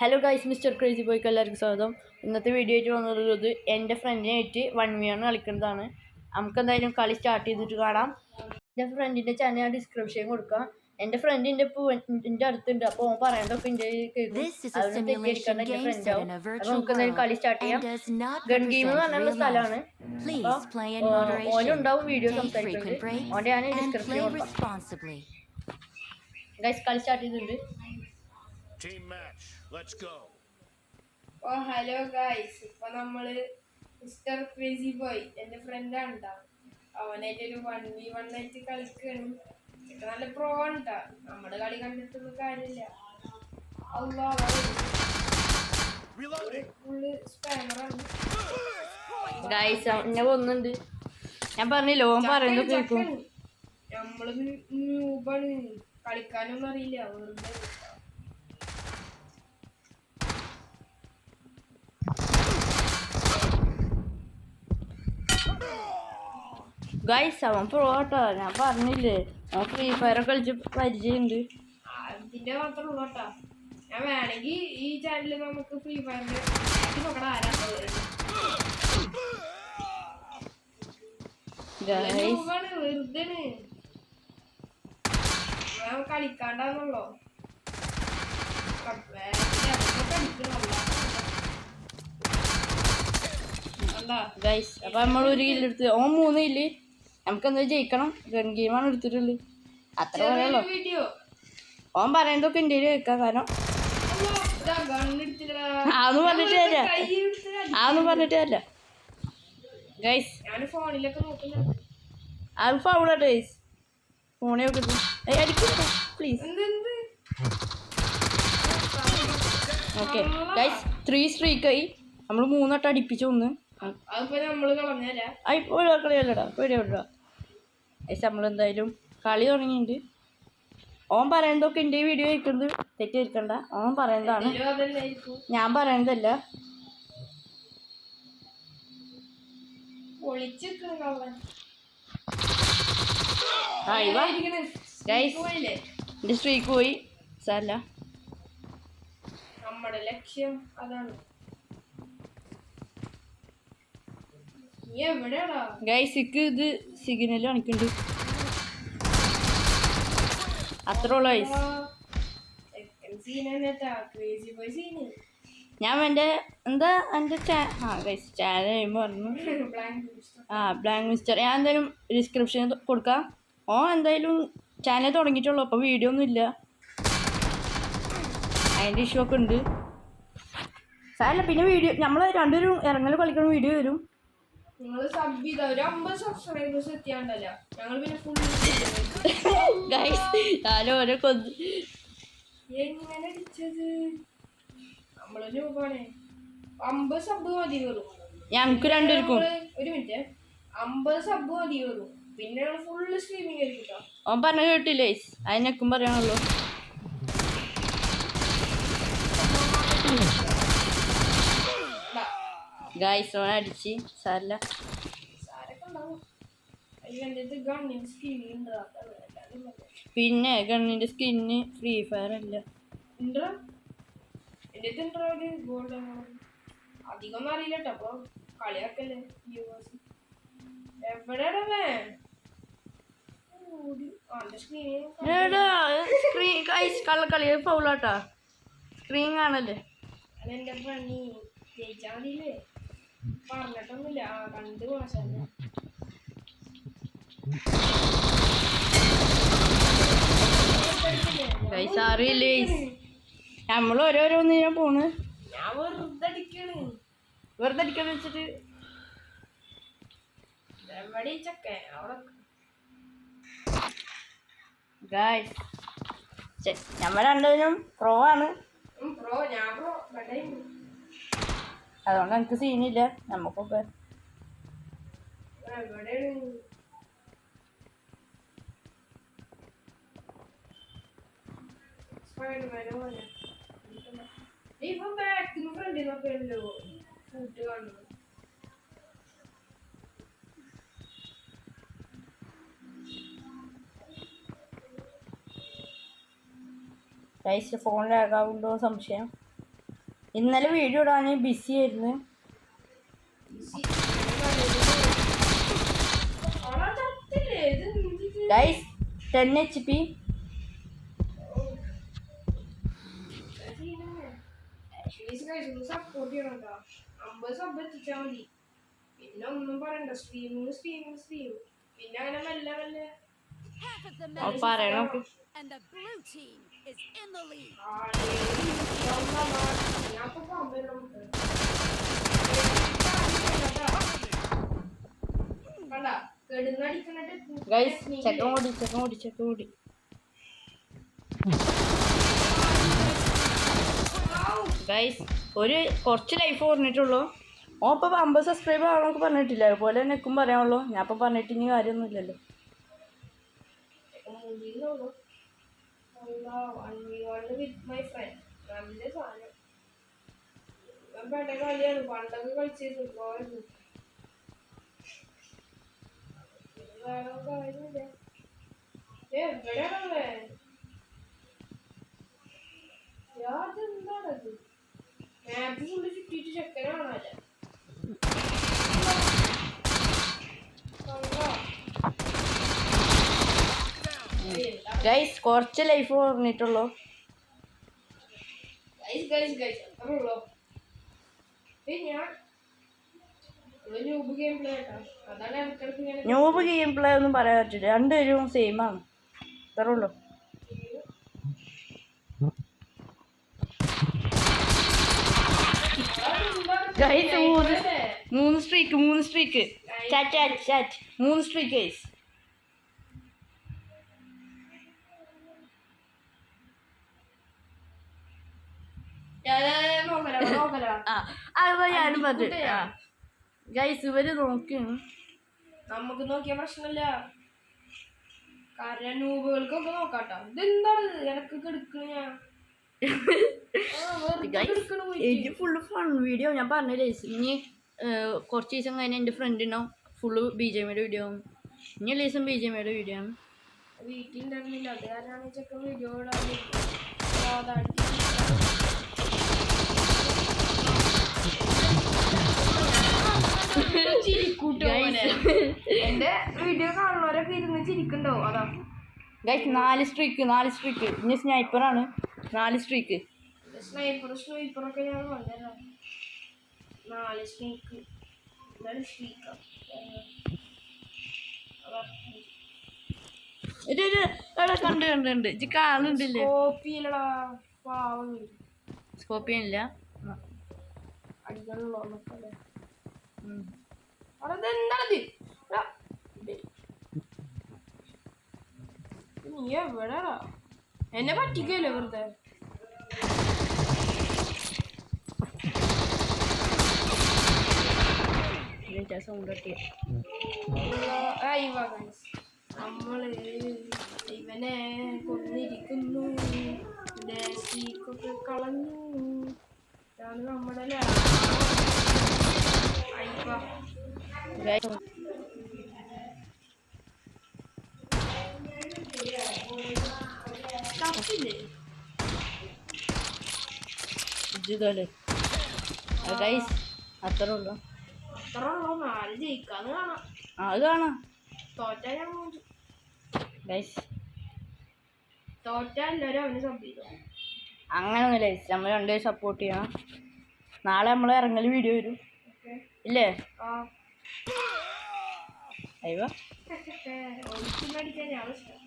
Hello guys, mister crazy ബോയ്ക്ക് എല്ലാവർക്കും സ്വാഗതം. ഇന്നത്തെ വീഡിയോ ആയിട്ട് വന്നിട്ടുള്ളത് എൻ്റെ ഫ്രണ്ടിനായിട്ട് 1v1 കളിക്കുന്നതാണ്. നമുക്ക് എന്തായാലും കളി സ്റ്റാർട്ട് ചെയ്തിട്ട് കാണാം. എൻ്റെ ഫ്രണ്ടിൻ്റെ ചാനൽ ഞാൻ ഡിസ്ക്രിപ്ഷൻ കൊടുക്കാം. എൻ്റെ ഫ്രണ്ടിൻ്റെ ഇപ്പോൾ എൻ്റെ അടുത്തുണ്ട്, അപ്പോൾ ഓൻ പറയേണ്ടതൊക്കെ എൻ്റെ കേൾക്കും. അതൊന്നും തെറ്റിയിരിക്കേണ്ട എൻ്റെ ഫ്രണ്ടാവും. അപ്പോൾ നമുക്ക് എന്തായാലും കളി സ്റ്റാർട്ട് ചെയ്യാം. ഗൺ ഗെയിം എന്ന് പറഞ്ഞുള്ള സ്ഥലമാണ്. അപ്പോൾ ഓനുണ്ടാവും വീഡിയോ സംസാരിക്കുന്നത്. ഓൻ്റെ ഞാൻ ഡിസ്ക്രിപ്ഷൻ കൊടുക്കാം. ഗൈസ് കളി സ്റ്റാർട്ട് ചെയ്തിട്ടുണ്ട്. Team match, let's go. Oh hello guys, ഇപ്പൊ നമ്മള് മിസ്റ്റർ ക്രേസി ബോയ് എന്റെ ഫ്രണ്ടാണ് ട്ടാ. അവനായിട്ട് ഒരു 1v1 ആയിട്ട് കളിക്കാണ്. നല്ല പ്രോ ആണ് ട്ടാ. നമ്മുടെ കളി കണ്ടിട്ടൊന്നും കാര്യമില്ല. ഫുള്ള് സ്പാമറാണ് ഗൈസ്. എന്നെ കൊന്നുണ്ട്. ഞാൻ പറഞ്ഞില്ല, ഓൻ പറയുന്നത് കേൾക്കും. നമ്മള് ന്യൂബാണ്, കളിക്കാനൊന്നും അറിയില്ല. വെറുതെ ഗൈസ് അവൻ പ്രോട്ടോ, ഞാൻ പറഞ്ഞില്ലേ, അവൻ ഫ്രീ ഫയർ കളിച്ച് പരിചയമുണ്ട്. അതിന്റെ മാത്രമേ ഉള്ളൂ കേട്ടാ. ഞാൻ വേണമെങ്കിൽ ഈ ചാനലിൽ നമുക്ക് ഫ്രീ ഫയറിന്റെ നോക്കണ ആരാ വെറുതെ കളിക്കാണ്ടെന്നുള്ളോ. ഗൈസ് അപ്പൊ നമ്മൾ ഒരു കില്ല് എടുത്ത്, ഓൻ 3 കില്ല്. നമുക്ക് എന്താ ജയിക്കണം. ഗൺ ഗെയിമാണ് എടുത്തിട്ടുള്ളത്, അത്ര പറയല്ലോ. ഓൻ പറയുന്നതൊക്കെ എൻ്റെ കേൾക്കാം. കാരണം അതൊന്നും പറഞ്ഞിട്ട് തരില്ല, അതൊന്നും പറഞ്ഞിട്ട് തരില്ല ഗൈസ്. അത് ഫൗളാട്ടോ ഗൈസ്. ഫോണേ നോക്കി അടിക്കും പ്ലീസ്. Okay guys 3 സ്ട്രീക്കായി. നമ്മൾ 3 വട്ടം അടിപ്പിച്ചു ഒന്ന്. കളിയല്ലടാ, പേടിയോടാ ഗൈസ്. നമ്മളെന്തായാലും കളി തുടങ്ങിയിട്ടുണ്ട്. ഓൻ പറയുന്നതൊക്കെ എൻ്റെ വീഡിയോ കേൾക്കുന്നത് തെറ്റിയിരിക്കണ്ട. ഓൻ പറയുന്നതാണ്, ഞാൻ പറയുന്നതല്ല. എൻ്റെ സ്ട്രീക്ക് പോയി, സാരല്ല. നമ്മുടെ ലക്ഷ്യം അതാണ്. ഗൈസ് ഇത് സിഗ്നൽ കാണിക്കുന്നുണ്ട്, അത്രേ ഉള്ളു ഗൈസ്. ഞാൻ എൻ്റെ ഗൈസ് ചാനൽ കഴിയുമ്പോൾ പറഞ്ഞു ബ്ലാങ്ക് മിസ്റ്റർ. ഞാൻ എന്തായാലും ഡിസ്ക്രിപ്ഷൻ കൊടുക്കാം. എന്തായാലും ചാനൽ തുടങ്ങിയിട്ടുള്ളൂ, അപ്പോൾ വീഡിയോ ഒന്നും ഇല്ല, അതിൻ്റെ ഇഷ്യൂ ഒക്കെ ഉണ്ട്. സാരല്ല, പിന്നെ വീഡിയോ നമ്മൾ രണ്ടുപേരും ഇറങ്ങൽ കളിക്കുന്ന വീഡിയോ വരും. നിങ്ങൾ സബ് ചെയ്ത ഒരു 50 സബ്സ്ക്രൈബേഴ്സ് എത്തിയാണ്ടല്ലോ, ഞങ്ങൾ പിന്നെ ഫുൾ ഓരോ കൊന്ന് എങ്ങനെ അടിച്ചത്. നമ്മള് രൂപണേ 50 സബ് മതി വരും ഞങ്ങൾക്ക് രണ്ടുപേർക്കും. ഒരു മിനിറ്റ്, 50 സബ് മതി വരും, പിന്നെ ഫുള്ള് സ്ട്രീമിങ് ആയിരിക്കും. ഓൻ പറഞ്ഞ കേട്ടില്ലേ, അതിനൊക്കെ പറയാനുള്ളൂ. ഗൈസ് ഓൻ അടിച്ച്, സാരല്ല. പിന്നെ ഗണ്ണിന്റെ സ്കിന്ന് ഫ്രീ ഫയർ അല്ല. അധികം അറിയില്ല കേട്ടോ, അപ്പൊ കളിയാക്കല്ലേ. കള്ളക്കളി ഫൗളാട്ടാ, സ്ക്രീൻ കാണല്ലേ. അതെന്റെ പണി. ജയിച്ചാ മതിയില്ലേ, പറഞ്ഞിട്ടൊന്നുമില്ല. 2 മാസം അറിയില്ലേ, നമ്മൾ ഓരോന്നിനാ പോണ്. ഞാൻ വെറുതെ അടിക്കാന്ന് വെച്ചിട്ട് എവിടെ ചക്കേ അവിടെ ഗൈസ്. നമ്മൾ രണ്ടുപേരും പ്രോ ആണ്, പ്രോ. ഞാൻ പ്രോ, അതുകൊണ്ട് എനിക്ക് സീനില്ല. നമുക്കൊക്കെ ഇപ്പൊ ബാക്കിന് ഫ്രണ്ടിനൊക്കെ ഉണ്ടല്ലോ കൂട്ട് കാണുന്നത്. ഗൈസ് ഫോൺ ലാഗാവുണ്ടോ സംശയം. ഇന്നലെ വീഡിയോ ഇടാൻ ബിസി ആയിരുന്നു. Guys 10 HP. സപ്പോർട്ട് ചെയ്യണം കേട്ടോ. 50 സബ് എത്തിച്ചാൽ മതി. പിന്നെ ഒന്നും പറയണ്ട. സ്ട്രീം പിന്നെ അങ്ങനെ മെല്ലെ മെല്ലെ പറയണം. And the blue team is in the lead. Guys ചെക്കൻ ഓടി. ഗൈസ് കുറച്ച് ലൈഫ് പറഞ്ഞിട്ടുള്ളൂ. ഓപ്പം 50 സബ്സ്ക്രൈബ് ആവണമൊക്കെ പറഞ്ഞിട്ടില്ല. അതുപോലെ തന്നെ എനിക്കും പറയാനുള്ളൂ. ഞാൻ ഇപ്പം പറഞ്ഞിട്ട് ഇനി കാര്യമൊന്നുമില്ലല്ലോ. കളിയാണ് പണ്ടൊക്കെ കളിച്ചിരുന്നു. എവിടെയാണല്ലേ എന്താണത്? മാപ്പ് ഫുള്ള് ചുറ്റിട്ട് ചെക്കനാണല്ലേ. ഗൈസ് കുറച്ച് ലൈഫ് പറഞ്ഞിട്ടുള്ളൂ. ന്യൂബ് ഗെയിം പ്ലേ ഒന്നും പറയാൻ പറ്റില്ല. രണ്ടുപേരും സെയിം ആണ്. അത്രേ ഉള്ളൂ. Guys 3 streak 3 streak. Chat 3 streak guys. അതാ ഞാനും പറഞ്ഞു. ഗൈസ് ഇവര് നോക്കിയാണ്. നമുക്ക് നോക്കിയ പ്രശ്നമില്ല. കാരണം നൂബുകൾക്കൊക്കെ നോക്കാട്ടോ. ഇതെന്താണ് ഇടക്കൊക്കെ എടുക്കണ ഞാൻ എനിക്ക് ഫുള്ള് ഫൺ വീഡിയോ. ഞാൻ പറഞ്ഞില്ലേ ഇനി കുറച്ച് ദിവസം കഴിഞ്ഞ് എൻ്റെ ഫ്രണ്ടിനോ ഫുള്ള് BGMI വീഡിയോ ആണ്. ഇനി ദിവസം BGMI വീഡിയോ ആണ്. വീട്ടിലുണ്ടായിരുന്നില്ല. അത് കാരണമാണ് ചെക്കൻ വീഡിയോ ഇടാൻ. എന്റെ വീഡിയോ കാണുന്നവരൊക്കെ ഇരുന്ന് ചിരിക്കണ്ടോ? അതാ ഗൈസ് 4 സ്ട്രീക്ക്. ഇനി സ്നൈപ്പറാണ്. 4 സ്ട്രീക്ക്. സ്നൈപ്പറൊക്കെ ഞാൻ കൊണ്ടുവരാം. 4 സ്ട്രീക്ക്. എന്താണ് സ്ട്രീക്കാ? കണ്ട് ഇജ്ജ് കാണുന്നുണ്ടില്ലേ? കോപ്പിയിലടാ പാവം. സ്കോപ്പിയനില്ല. അടികളുള്ളോ അതെന്താണത്? നീ എവിടെടാ? എന്നെ പറ്റിക്കല്ലേ വെറുതെ. സൗണ്ട് കിട്ടിയ നമ്മള് ഇവനെ കൊന്നിരിക്കുന്നു. ദേശീക്കൊക്കെ കളഞ്ഞു. ഇതാണ് നമ്മുടെ ഗൈസ് അത്രേ ഉള്ളൂ. 4 ജയിക്കാന്ന് കാണാം. അത് കാണാം. തോറ്റ ഞാൻ ഗൈസ് തോറ്റ എല്ലാവരും അവന് സബ് ചെയ്തു. അങ്ങനൊന്നുമില്ല ഗൈസ്. നമ്മൾ രണ്ടുപേരും സപ്പോർട്ട് ചെയ്യണം. നാളെ നമ്മൾ ഇറങ്ങൽ വീഡിയോ വരും ഇല്ലേ? അയ്യോ അടിക്കാൻ ഞാൻ ഇഷ്ടം.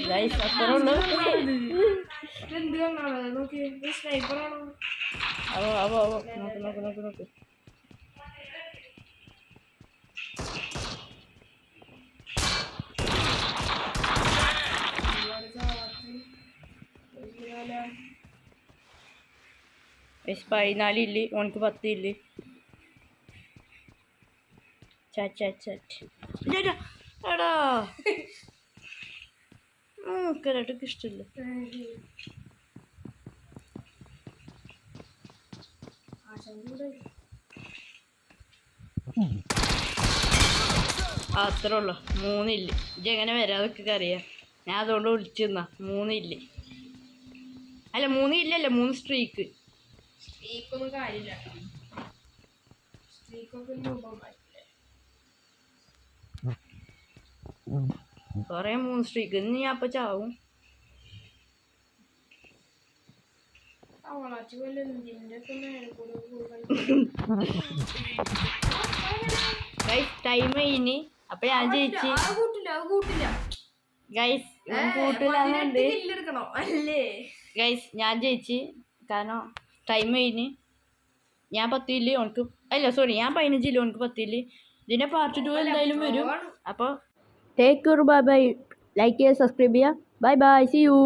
ഗൈസ് അത്രേ ഉള്ളൂ. എന്ത് കാണാണോ? നോക്കി സ്നൈപ്പറാണോ? നോക്ക്. ഗൈസ് 14 ഇല്ലേ? ഓനക്ക് 10 ഇല്ലേ? ചാറ്റ് എടാ നോക്കാനായിട്ടൊക്കെ ഇഷ്ടമില്ല. അത്രേ ഉള്ളു. 3 ഇല്ല. ഇജ്ജെങ്ങനെ വരാതൊക്കെ അറിയാം. ഞാൻ അതുകൊണ്ട് വിളിച്ചിരുന്ന 3 ഇല്ല. അല്ല 3 ഇല്ലല്ലോ 3 സ്ട്രീക്ക്. സ്ട്രീക്കൊന്നും കാര്യമില്ല. സ്ട്രീക്കൊക്കെ രൂപം മാറ്റില്ലേ. കുറേ 3 സ്ട്രീക്ക്. ഇന്ന് ഞാൻ അപ്പം ചാവും. അവളാച്ചു പോലെ എന്തിൻ്റെ ഒക്കെ നേരെ കൂടെ ഗൈസ് ടൈം കഴിഞ്ഞ്. അപ്പം ഞാൻ ജയിച്ച്. കൂട്ടില്ല ഗൈസ് കൂട്ടില്ലാന്നുണ്ട്. എടുക്കണോ അല്ലേ? ഗൈസ് ഞാൻ ജയിച്ച്. കാരണം ടൈം കഴിഞ്ഞ്. ഞാൻ 10 കില്ല് ഓനക്ക് അല്ല സോറി ഞാൻ 15 കില്ല് ഓനക്ക് 10 കില്ല്. ഇതിൻ്റെ പാർട്ട് 2 എന്തായാലും വരും. അപ്പോൾ take care. Bye bye. Like ചെയ്യുക, സബ്സ്ക്രൈബ് ചെയ്യുക. Bye bye. See U.